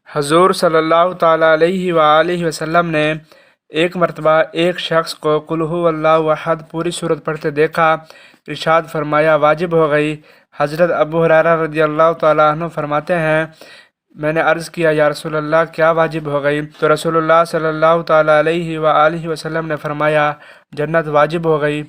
हजूर सल्लल्लाहु ताला अलैहि वालैहि वसल्लम ने एक मरतबा एक शख्स को कुल हु अल्लाहु अहद पूरी सूरत पढ़ते देखा। इरशाद फरमाया, वाजिब हो गई। हज़रत अबू हुरैरा रज़ियल्लाहु ताला अन्हु फरमाते हैं, मैंने अर्ज़ किया, या रसूलल्लाह, क्या वाजिब हो गई? तो रसूलुल्लाह सल्लल्लाहु ताला अलैहि वालैहि वसल्लम ने फरमाया, जन्नत वाजिब हो गई।